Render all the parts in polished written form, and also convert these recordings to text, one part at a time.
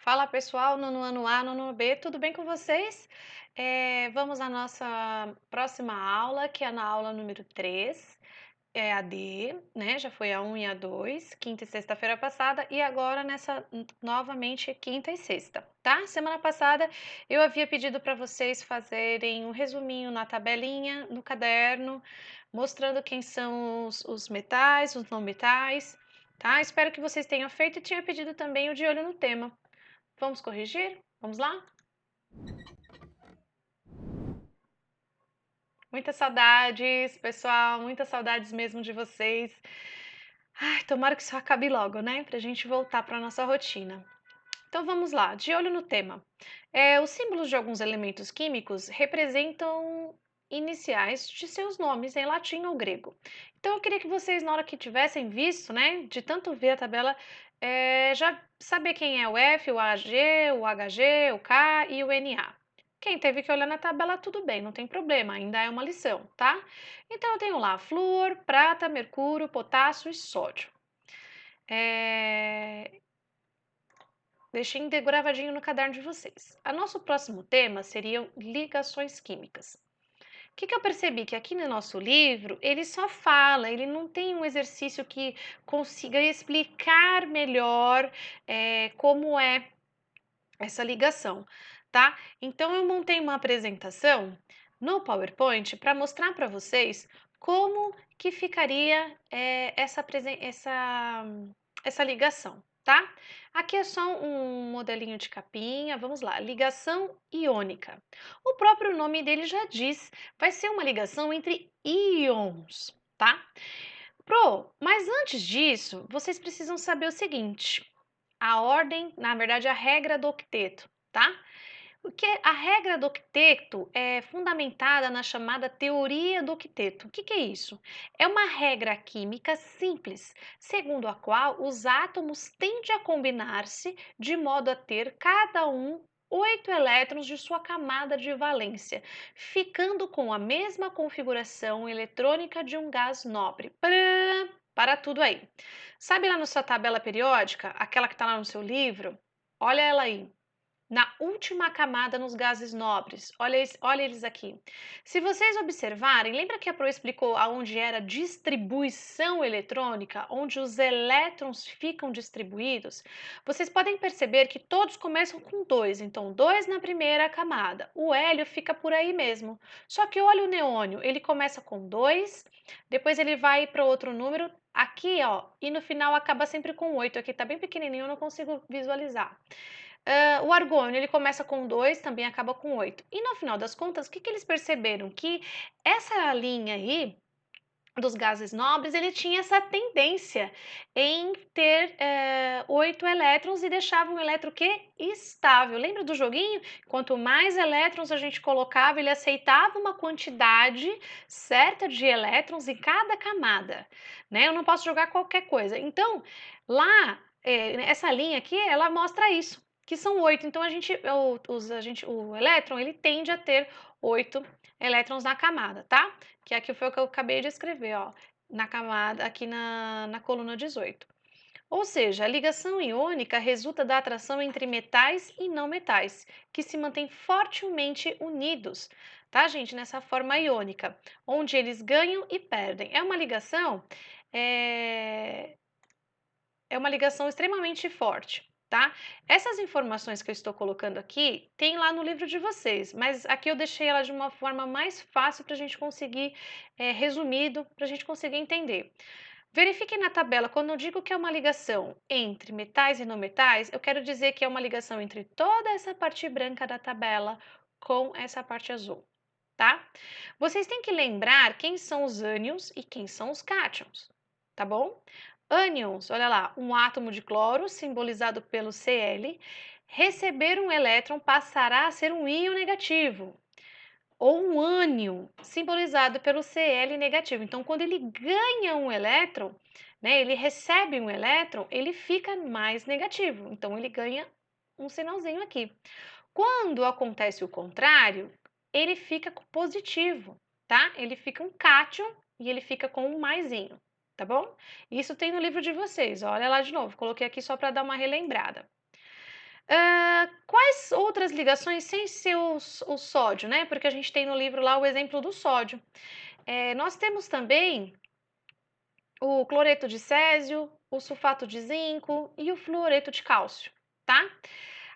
Fala pessoal, nono ano A, nono B, tudo bem com vocês? Vamos à nossa próxima aula, que é na aula número 3, é a D, né? Já foi a um e a 2, quinta e sexta-feira passada, e agora novamente quinta e sexta, tá? Semana passada eu havia pedido para vocês fazerem um resuminho na tabelinha, no caderno, mostrando quem são os metais, os não metais, tá? Espero que vocês tenham feito e tinha pedido também o de olho no tema. Vamos corrigir? Vamos lá? Muitas saudades, pessoal, muitas saudades mesmo de vocês. Ai, tomara que isso acabe logo, né? Pra gente voltar para nossa rotina. Então vamos lá, de olho no tema. Os símbolos de alguns elementos químicos representam iniciais de seus nomes em latim ou grego. Então eu queria que vocês, na hora que tivessem visto, né, de tanto ver a tabela, já saber quem é o F, o AG, o HG, o K e o Na. Quem teve que olhar na tabela, tudo bem, não tem problema, ainda é uma lição, tá? Então eu tenho lá flúor, prata, mercúrio, potássio e sódio. É, Deixem gravadinho no caderno de vocês. O nosso próximo tema seriam ligações químicas. O que eu percebi? Que aqui no nosso livro, ele só fala, ele não tem um exercício que consiga explicar melhor como é essa ligação, tá? Então, eu montei uma apresentação no PowerPoint para mostrar para vocês como que ficaria essa ligação, tá? Aqui é só um modelinho de capinha, vamos lá, ligação iônica. O próprio nome dele já diz, vai ser uma ligação entre íons, tá? Mas antes disso, vocês precisam saber o seguinte, a ordem, na verdade, a regra do octeto, tá? Porque a regra do octeto é fundamentada na chamada teoria do octeto. O que é isso? É uma regra química simples, segundo a qual os átomos tendem a combinar-se de modo a ter cada um 8 elétrons de sua camada de valência, ficando com a mesma configuração eletrônica de um gás nobre. Param! Para tudo aí. Sabe lá na sua tabela periódica, aquela que está lá no seu livro? Olha ela aí. Na última camada nos gases nobres. Olha eles aqui. Se vocês observarem, lembra que a Pro explicou aonde era a distribuição eletrônica, onde os elétrons ficam distribuídos? Vocês podem perceber que todos começam com 2, então 2 na primeira camada. O hélio fica por aí mesmo. Só que olha o neônio, ele começa com 2, depois ele vai para outro número, aqui ó, e no final acaba sempre com 8. Aqui está bem pequenininho, eu não consigo visualizar. O argônio, ele começa com 2, também acaba com 8. E no final das contas, o que eles perceberam? Que essa linha aí dos gases nobres, ele tinha essa tendência em ter 8 elétrons e deixava um elétron que estável. Lembra do joguinho? Quanto mais elétrons a gente colocava, ele aceitava uma quantidade certa de elétrons em cada camada, né? Eu não posso jogar qualquer coisa. Então, lá, essa linha aqui, ela mostra isso, que são 8. Então, o elétron, ele tende a ter 8 elétrons na camada, tá? Que aqui foi o que eu acabei de escrever, ó, na camada, aqui na coluna 18. Ou seja, a ligação iônica resulta da atração entre metais e não metais, que se mantêm fortemente unidos, tá, gente? Nessa forma iônica, onde eles ganham e perdem. É, é uma ligação extremamente forte, tá? Essas informações que eu estou colocando aqui, tem lá no livro de vocês, mas aqui eu deixei ela de uma forma mais fácil para a gente conseguir, resumido, para a gente conseguir entender. Verifiquem na tabela, quando eu digo que é uma ligação entre metais e não metais, eu quero dizer que é uma ligação entre toda essa parte branca da tabela com essa parte azul, tá? Vocês têm que lembrar quem são os ânions e quem são os cátions, tá bom? Ânions, olha lá, um átomo de cloro, simbolizado pelo Cl, receber um elétron passará a ser um íon negativo, ou um ânion, simbolizado pelo Cl negativo. Então, quando ele ganha um elétron, né, ele recebe um elétron, ele fica mais negativo. Então, ele ganha um sinalzinho aqui. Quando acontece o contrário, ele fica positivo, tá? Ele fica um cátion e ele fica com um maisinho, tá bom? Isso tem no livro de vocês, olha lá de novo, coloquei aqui só para dar uma relembrada. Quais outras ligações sem ser o sódio, né, porque a gente tem no livro lá o exemplo do sódio. Nós temos também o cloreto de césio, o sulfato de zinco e o fluoreto de cálcio, tá?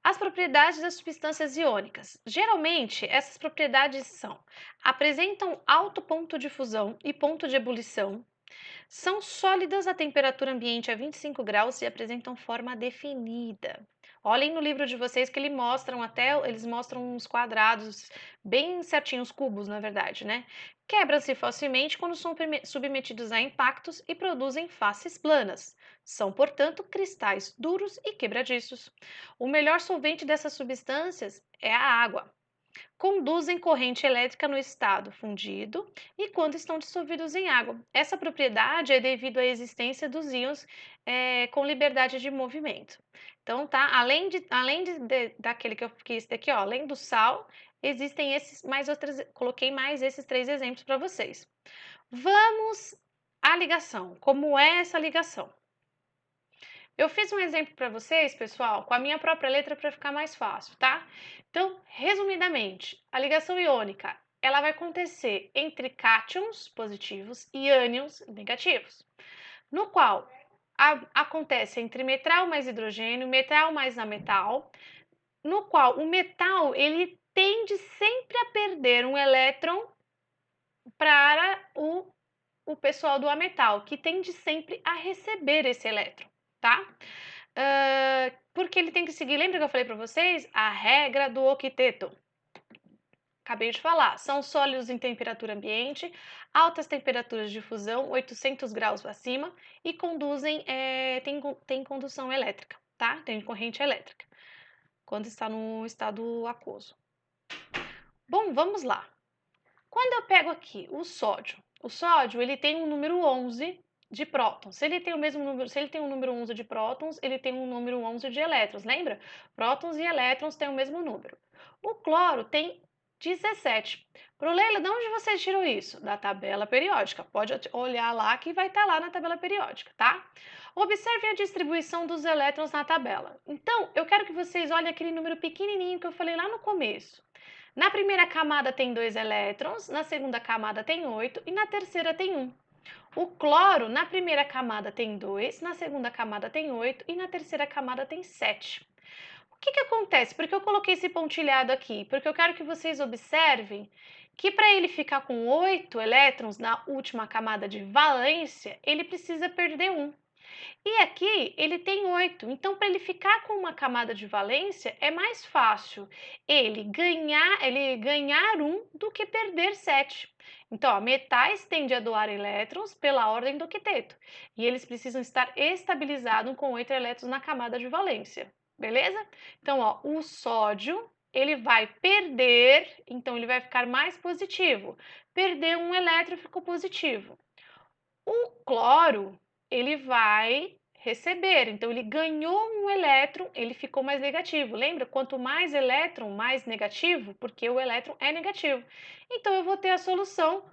As propriedades das substâncias iônicas. Geralmente, essas propriedades são: apresentam alto ponto de fusão e ponto de ebulição, são sólidas a temperatura ambiente a 25 graus e apresentam forma definida. Olhem no livro de vocês que eles mostram uns quadrados bem certinhos, cubos, na verdade, né? Quebram-se facilmente quando são submetidos a impactos e produzem faces planas. São, portanto, cristais duros e quebradiços. O melhor solvente dessas substâncias é a água. Conduzem corrente elétrica no estado fundido e quando estão dissolvidos em água. Essa propriedade é devido à existência dos íons com liberdade de movimento. Então, tá? Daquele que eu fiz daqui, ó, além do sal, existem esses mais outras. Coloquei mais esses 3 exemplos para vocês. Vamos à ligação. Como é essa ligação? Eu fiz um exemplo para vocês, pessoal, com a minha própria letra para ficar mais fácil, tá? Então, resumidamente, a ligação iônica, ela vai acontecer entre cátions positivos e ânions negativos, no qual acontece entre metal mais hidrogênio, metal mais ametal, no qual o metal ele tende sempre a perder um elétron para o pessoal do ametal, que tende sempre a receber esse elétron, tá? Porque ele tem que seguir, lembra que eu falei para vocês? A regra do octeto. Acabei de falar, são sólidos em temperatura ambiente, altas temperaturas de fusão, 800 graus acima, e tem condução elétrica, tá? Tem corrente elétrica, quando está no estado aquoso. Bom, vamos lá. Quando eu pego aqui o sódio ele tem um número 11 de prótons. Se ele tem um número 11 de prótons, ele tem um número 11 de elétrons, lembra? Prótons e elétrons têm o mesmo número. O cloro tem 17. Leila, de onde você tirou isso? Da tabela periódica. Pode olhar lá que vai estar lá na tabela periódica, tá? Observe a distribuição dos elétrons na tabela. Então, eu quero que vocês olhem aquele número pequenininho que eu falei lá no começo. Na primeira camada tem 2 elétrons, na segunda camada tem 8 e na terceira tem 1. O cloro, na primeira camada tem 2, na segunda camada tem 8 e na terceira camada tem 7. O que acontece? Por que eu coloquei esse pontilhado aqui? Porque eu quero que vocês observem que para ele ficar com 8 elétrons na última camada de valência, ele precisa perder 1. E aqui ele tem 8, então para ele ficar com uma camada de valência é mais fácil ele ganhar 1 do que perder 7. Então, ó, metais tendem a doar elétrons pela ordem do octeto, e eles precisam estar estabilizados com 8 elétrons na camada de valência, beleza? Então, ó, o sódio ele vai perder, então ele vai ficar mais positivo. Perder um elétron ficou positivo. O cloro ele vai receber, então ele ganhou um elétron, ele ficou mais negativo. Lembra? Quanto mais elétron, mais negativo, porque o elétron é negativo. Então eu vou ter a solução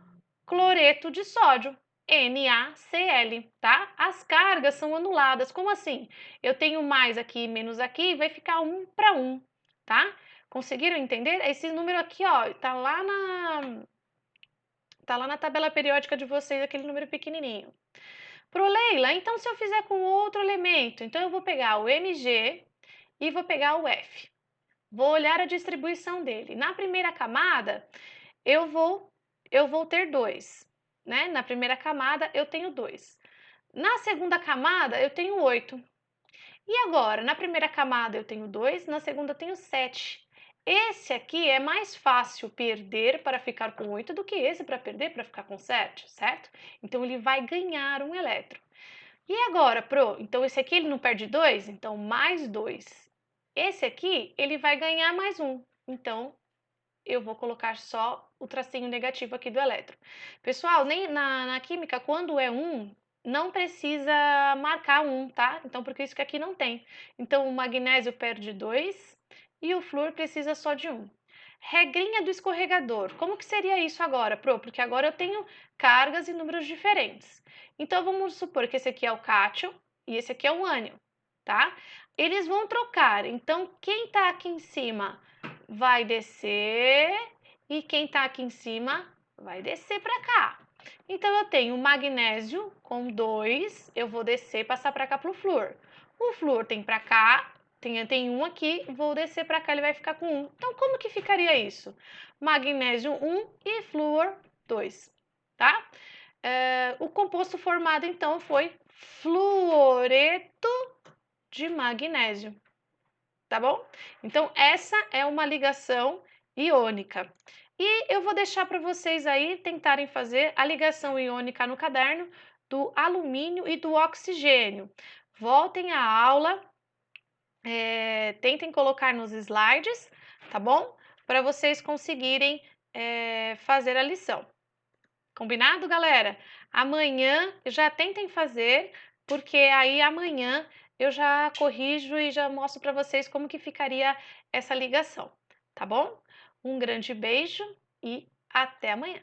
cloreto de sódio, NaCl, tá? As cargas são anuladas. Como assim? Eu tenho mais aqui, menos aqui, vai ficar 1 para 1, tá? Conseguiram entender? Esse número aqui, ó, tá lá na tabela periódica de vocês, aquele número pequenininho. Leila, então se eu fizer com outro elemento, então eu vou pegar o Mg e vou pegar o F. Vou olhar a distribuição dele. Na primeira camada, eu vou ter 2, né? Na primeira camada, eu tenho 2. Na segunda camada, eu tenho 8. E agora, na primeira camada, eu tenho 2, na segunda, eu tenho 7. Esse aqui é mais fácil perder para ficar com 8 do que esse para perder para ficar com 7, certo? Então, ele vai ganhar um elétron. E agora, então esse aqui ele não perde 2, então mais 2. Esse aqui, ele vai ganhar mais 1, então eu vou colocar só o tracinho negativo aqui do elétron. Pessoal, nem na química, quando é 1, não precisa marcar 1, tá? Então, porque isso que aqui não tem. Então, o magnésio perde 2 e o flúor precisa só de 1. Regrinha do escorregador. Como que seria isso agora, Porque agora eu tenho cargas e números diferentes. Então, vamos supor que esse aqui é o cátion e esse aqui é o ânion. tá? Eles vão trocar, então quem está aqui em cima vai descer e quem está aqui em cima vai descer para cá. Então eu tenho magnésio com 2, eu vou descer e passar para cá para o flúor. O flúor tem para cá, tem um aqui, vou descer para cá, ele vai ficar com 1. Então como que ficaria isso? Magnésio 1 e flúor 2, tá? O composto formado então foi fluoreto de magnésio, tá bom? Então, essa é uma ligação iônica. E eu vou deixar para vocês aí tentarem fazer a ligação iônica no caderno do alumínio e do oxigênio. Voltem à aula, tentem colocar nos slides, tá bom? Para vocês conseguirem fazer a lição. Combinado, galera? Amanhã já tentem fazer, porque aí amanhã eu já corrijo e já mostro para vocês como que ficaria essa ligação, tá bom? Um grande beijo e até amanhã.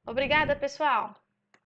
Obrigada, pessoal!